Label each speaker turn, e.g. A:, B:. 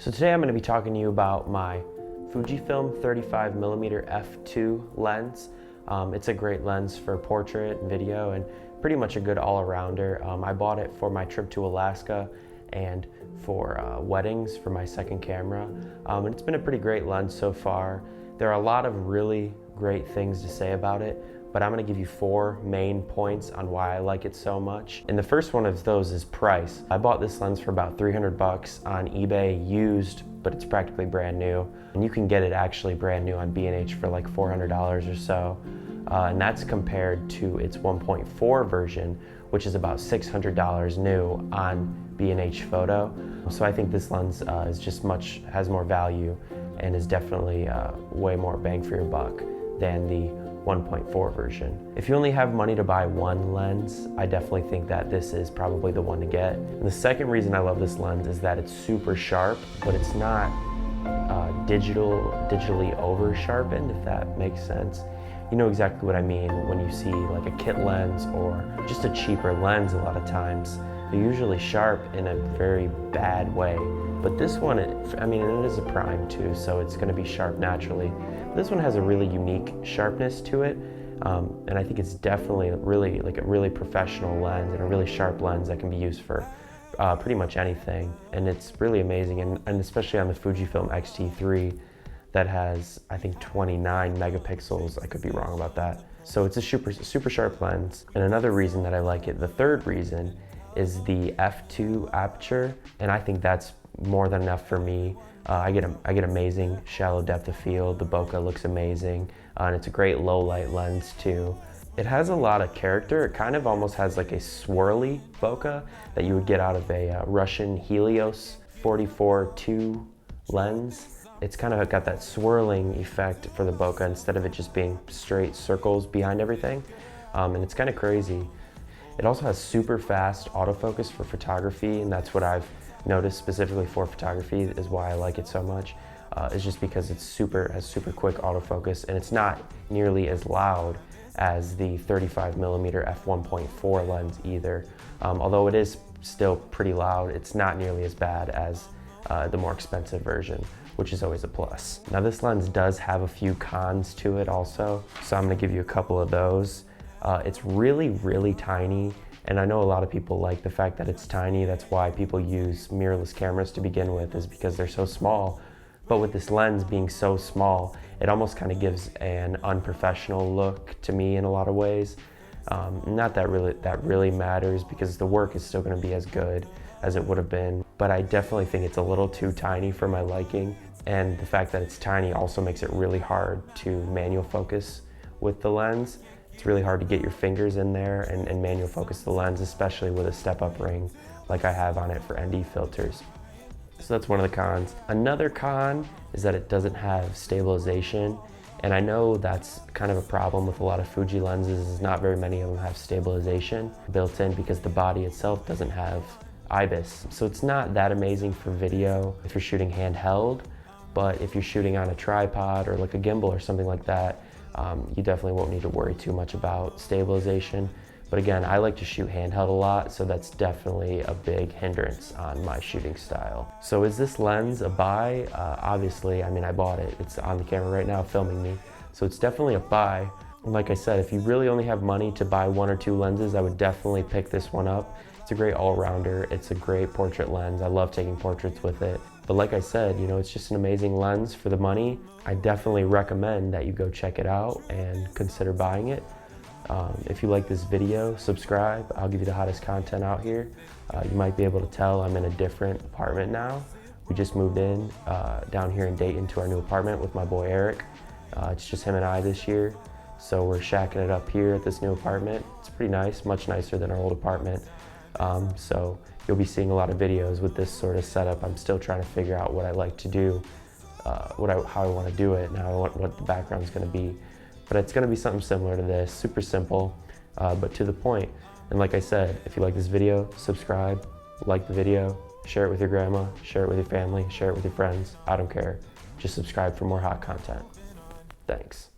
A: So today I'm going to be talking to you about my Fujifilm 35mm f2 lens. It's a great lens for portrait and video and pretty much a good all-arounder. I bought it for my trip to Alaska and for weddings for my second camera. And it's been a pretty great lens so far. There are a lot of really great things to say about it, but I'm going to give you 4 main points on why I like it so much. And the first one of those is price. I bought this lens for about 300 bucks on eBay used, but it's practically brand new. And you can get it actually brand new on B&H for like $400 or so. And that's compared to its 1.4 version, which is about $600 new on B&H Photo. So I think this lens has more value and is definitely way more bang for your buck than the 1.4 version. If you only have money to buy one lens, I definitely think that this is probably the one to get. And the second reason I love this lens is that it's super sharp, but it's not digitally over sharpened, if that makes sense. You know exactly what I mean when you see like a kit lens or just a cheaper lens. A lot of times they're usually sharp in a very bad way, but this one, it is a prime too, so it's going to be sharp naturally. This one has a really unique sharpness to it, and I think it's definitely a really professional lens and a really sharp lens that can be used for pretty much anything. And it's really amazing, and especially on the Fujifilm XT3 that has, I think, 29 megapixels. I could be wrong about that. So it's a super sharp lens. And another reason that I like it, the third reason, is the f2 aperture, and I think that's more than enough for me. I get amazing shallow depth of field. The bokeh looks amazing, and it's a great low light lens too. It has a lot of character. It kind of almost has like a swirly bokeh that you would get out of a Russian Helios 44-2 lens. It's kind of got that swirling effect for the bokeh instead of it just being straight circles behind everything, and it's kind of crazy. It also has super fast autofocus for photography, and that's what I've noticed specifically for photography is why I like it so much. It's just because it's has super quick autofocus, and it's not nearly as loud as the 35mm f1.4 lens either. Although it is still pretty loud, it's not nearly as bad as the more expensive version, which is always a plus. Now this lens does have a few cons to it also, so I'm gonna give you a couple of those. It's really tiny, and I know a lot of people like the fact that it's tiny. That's why people use mirrorless cameras to begin with, is because they're so small. But with this lens being so small, it almost kind of gives an unprofessional look to me in a lot of ways. Not that really matters, because the work is still going to be as good as it would have been. But I definitely think it's a little too tiny for my liking, and the fact that it's tiny also makes it really hard to manual focus with the lens. It's really hard to get your fingers in there and manual focus the lens, especially with a step-up ring like I have on it for ND filters. So that's one of the cons. Another con is that it doesn't have stabilization, and I know that's kind of a problem with a lot of Fuji lenses, is not very many of them have stabilization built in because the body itself doesn't have IBIS. So it's not that amazing for video if you're shooting handheld, but if you're shooting on a tripod or like a gimbal or something like that, you definitely won't need to worry too much about stabilization. But again, I like to shoot handheld a lot, so that's definitely a big hindrance on my shooting style. So is this lens a buy? Obviously, I bought it. It's on the camera right now filming me, so it's definitely a buy. Like I said, if you really only have money to buy 1 or 2 lenses, I would definitely pick this one up. It's a great all-rounder. It's a great portrait lens. I love taking portraits with it. But like I said, it's just an amazing lens for the money. I definitely recommend that you go check it out and consider buying it. If you like this video, subscribe. I'll give you the hottest content out here. You might be able to tell I'm in a different apartment now. We just moved in down here in Dayton to our new apartment with my boy Eric. It's just him and I this year. So we're shacking it up here at this new apartment. It's pretty nice, much nicer than our old apartment. So you'll be seeing a lot of videos with this sort of setup. I'm still trying to figure out what I like to do, how I want to do it, and what the background's going to be. But it's going to be something similar to this, super simple, but to the point. And like I said, if you like this video, subscribe, like the video, share it with your grandma, share it with your family, share it with your friends. I don't care. Just subscribe for more hot content. Thanks.